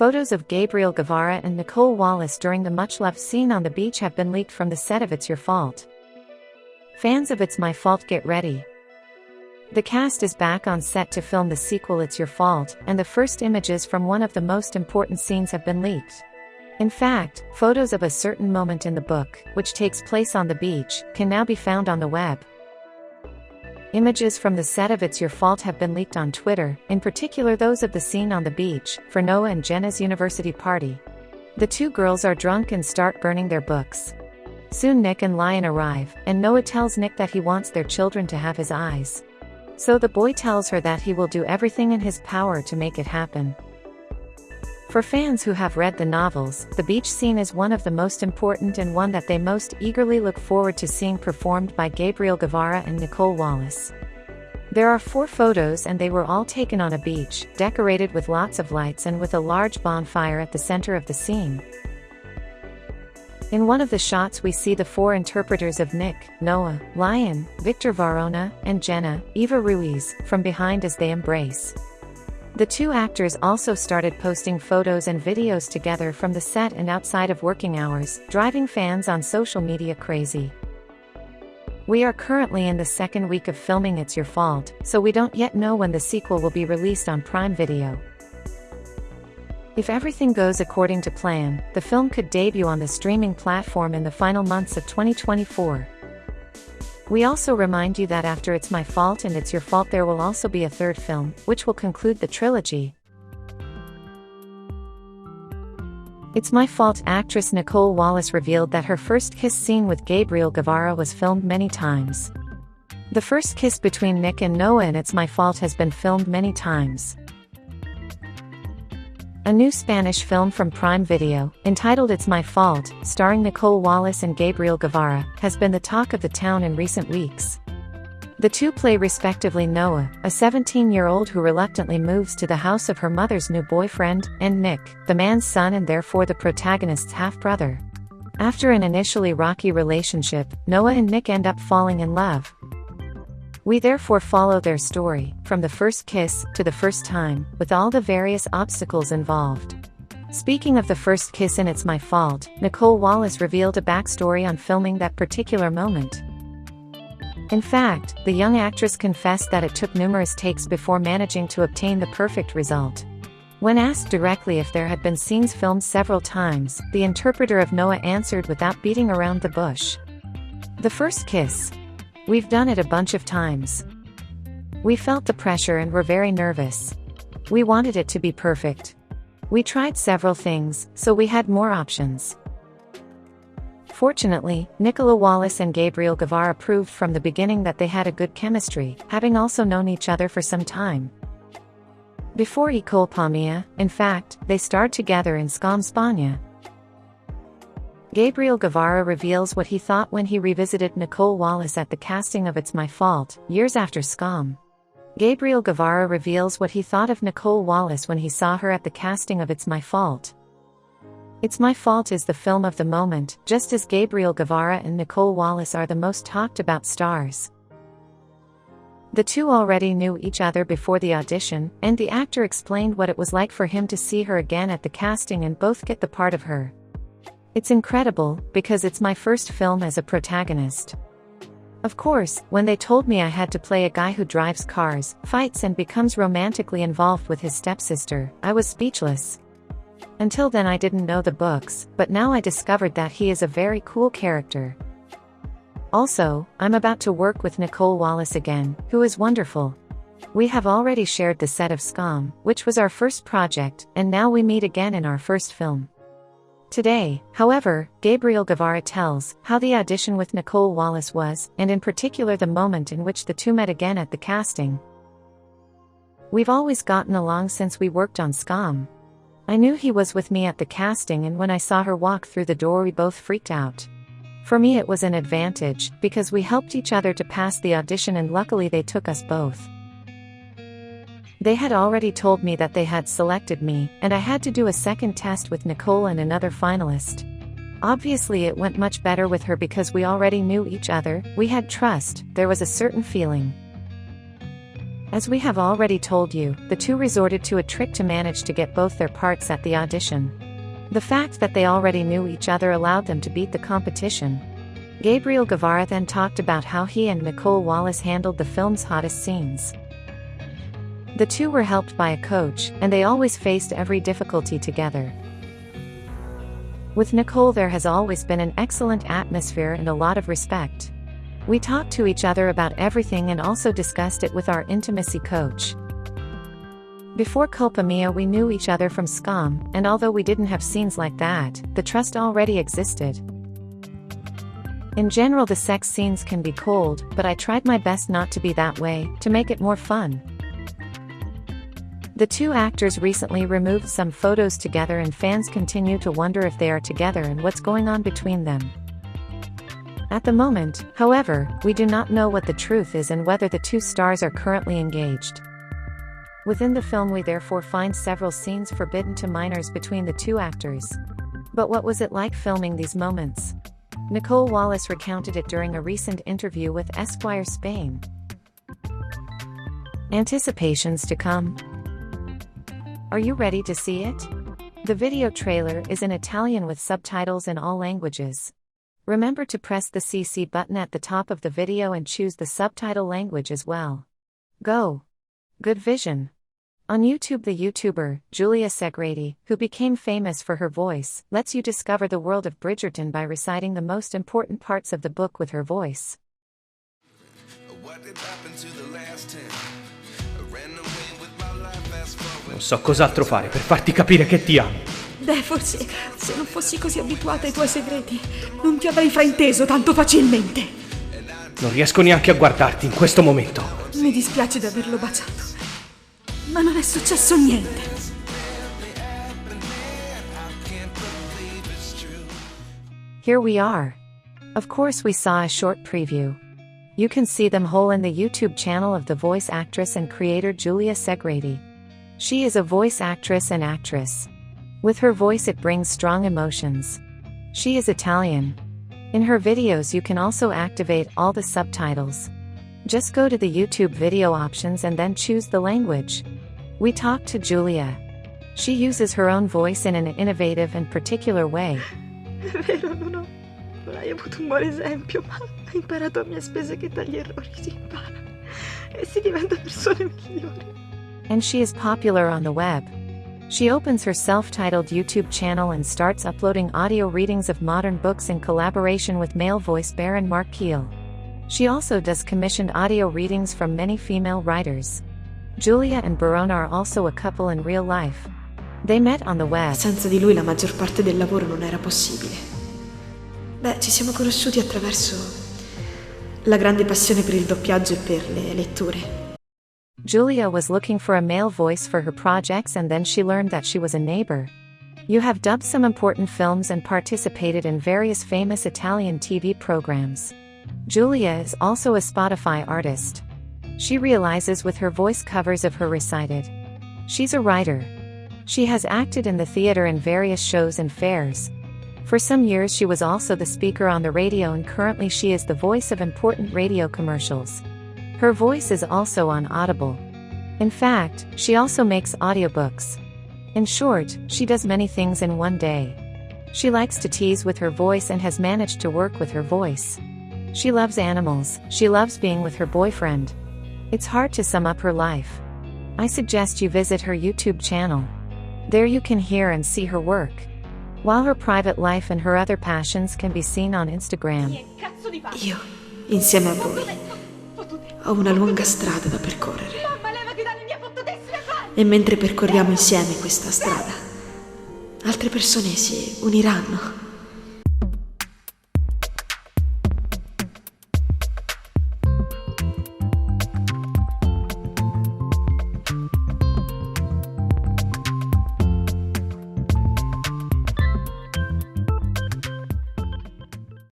Photos of Gabriel Guevara and Nicole Wallace during the much-loved scene on the beach have been leaked from the set of It's Your Fault. Fans of It's My Fault, get ready. The cast is back on set to film the sequel It's Your Fault, and the first images from one of the most important scenes have been leaked. In fact, photos of a certain moment in the book, which takes place on the beach, can now be found on the web. Images from the set of It's Your Fault have been leaked on Twitter, in particular those of the scene on the beach, for Noah and Jenna's university party. The two girls are drunk and start burning their books. Soon Nick and Lion arrive, and Noah tells Nick that he wants their children to have his eyes. So the boy tells her that he will do everything in his power to make it happen. For fans who have read the novels, the beach scene is one of the most important and one that they most eagerly look forward to seeing performed by Gabriel Guevara and Nicole Wallace. There are 4 photos and they were all taken on a beach, decorated with lots of lights and with a large bonfire at the center of the scene. In one of the shots we see the 4 interpreters of Nick, Noah, Lion, Victor Varona, and Jenna, Eva Ruiz, from behind as they embrace. The 2 actors also started posting photos and videos together from the set and outside of working hours, driving fans on social media crazy. We are currently in the second week of filming It's Your Fault, so we don't yet know when the sequel will be released on Prime Video. If everything goes according to plan, the film could debut on the streaming platform in the final months of 2024. We also remind you that after It's My Fault and It's Your Fault there will also be a third film, which will conclude the trilogy. It's My Fault actress Nicole Wallace revealed that her first kiss scene with Gabriel Guevara was filmed many times. The first kiss between Nick and Noah in It's My Fault has been filmed many times. A new Spanish film from Prime Video, entitled It's My Fault, starring Nicole Wallace and Gabriel Guevara, has been the talk of the town in recent weeks. The two play respectively Noah, a 17-year-old who reluctantly moves to the house of her mother's new boyfriend, and Nick, the man's son and therefore the protagonist's half-brother. After an initially rocky relationship, Noah and Nick end up falling in love. We therefore follow their story, from the first kiss to the first time, with all the various obstacles involved. Speaking of the first kiss in It's My Fault, Nicole Wallace revealed a backstory on filming that particular moment. In fact, the young actress confessed that it took numerous takes before managing to obtain the perfect result. When asked directly if there had been scenes filmed several times, the interpreter of Noah answered without beating around the bush. The first kiss. We've done it a bunch of times. We felt the pressure and were very nervous. We wanted it to be perfect. We tried several things, so we had more options. Fortunately, Nicole Wallace and Gabriel Guevara proved from the beginning that they had a good chemistry, having also known each other for some time. Before Culpa Tuya, in fact, they starred together in Spaña. Gabriel Guevara reveals what he thought when he revisited Nicole Wallace at the casting of It's My Fault, years after Scam. Gabriel Guevara reveals what he thought of Nicole Wallace when he saw her at the casting of It's My Fault. It's My Fault is the film of the moment, just as Gabriel Guevara and Nicole Wallace are the most talked about stars. The two already knew each other before the audition, and the actor explained what it was like for him to see her again at the casting and both get the part of her. It's incredible, because it's my first film as a protagonist. Of course, when they told me I had to play a guy who drives cars, fights and becomes romantically involved with his stepsister, I was speechless. Until then I didn't know the books, but now I discovered that he is a very cool character. Also, I'm about to work with Nicole Wallace again, who is wonderful. We have already shared the set of Scam, which was our first project, and now we meet again in our first film. Today, however, Gabriel Guevara tells how the audition with Nicole Wallace was, and in particular the moment in which the two met again at the casting. We've always gotten along since we worked on Scam. I knew he was with me at the casting, and when I saw her walk through the door we both freaked out. For me it was an advantage, because we helped each other to pass the audition and luckily they took us both. They had already told me that they had selected me, and I had to do a second test with Nicole and another finalist. Obviously it went much better with her because we already knew each other, we had trust, there was a certain feeling. As we have already told you, the two resorted to a trick to manage to get both their parts at the audition. The fact that they already knew each other allowed them to beat the competition. Gabriel Guevara then talked about how he and Nicole Wallace handled the film's hottest scenes. The two were helped by a coach, and they always faced every difficulty together. With Nicole there has always been an excellent atmosphere and a lot of respect. We talked to each other about everything and also discussed it with our intimacy coach. Before Culpa Mia we knew each other from Scum, and although we didn't have scenes like that, the trust already existed. In general the sex scenes can be cold, but I tried my best not to be that way, to make it more fun. The two actors recently removed some photos together and fans continue to wonder if they are together and what's going on between them. At the moment, however, we do not know what the truth is and whether the two stars are currently engaged. Within the film we therefore find several scenes forbidden to minors between the two actors. But what was it like filming these moments? Nicole Wallace recounted it during a recent interview with Esquire Spain. Anticipations to come. Are you ready to see it? The video trailer is in Italian with subtitles in all languages. Remember to press the CC button at the top of the video and choose the subtitle language as well. Go! Good vision! On YouTube the YouTuber, Giulia Segreti, who became famous for her voice, lets you discover the world of Bridgerton by reciting the most important parts of the book with her voice. Non so cos'altro fare per farti capire che ti amo. Beh, forse, se non fossi così abituata ai tuoi segreti, non ti avrei frainteso tanto facilmente. Non riesco neanche a guardarti in questo momento. Mi dispiace di averlo baciato, ma non è successo niente. Here we are. Of course we saw a short preview. You can see them whole in the YouTube channel of the voice actress and creator Giulia Segreti. She is a voice actress and actress. With her voice it brings strong emotions. She is Italian. In her videos you can also activate all the subtitles. Just go to the YouTube video options and then choose the language. We talked to Giulia. She uses her own voice in an innovative and particular way. È vero, non hai avuto un buon esempio, ma hai imparato a mie spese che dagli errori si impara e si diventa persone migliori. And she is popular on the web. She opens her self-titled YouTube channel and starts uploading audio readings of modern books in collaboration with male voice Baron Mark Keel. She also does commissioned audio readings from many female writers. Giulia and Barone are also a couple in real life. They met on the web. Senza di lui la maggior parte del lavoro non era possibile. Beh, ci siamo conosciuti attraverso la grande passione per il doppiaggio e per le letture. Giulia was looking for a male voice for her projects and then she learned that she was a neighbor. You have dubbed some important films and participated in various famous Italian TV programs. Giulia is also a Spotify artist. She realizes with her voice covers of her recited. She's a writer. She has acted in the theater in various shows and fairs. For some years she was also the speaker on the radio and currently she is the voice of important radio commercials. Her voice is also on Audible. In fact, she also makes audiobooks. In short, she does many things in one day. She likes to tease with her voice and has managed to work with her voice. She loves animals, she loves being with her boyfriend. It's hard to sum up her life. I suggest you visit her YouTube channel. There you can hear and see her work. While her private life and her other passions can be seen on Instagram. Io, insieme a voi, ho una lunga strada da percorrere. E mentre percorriamo insieme questa strada, altre persone si uniranno.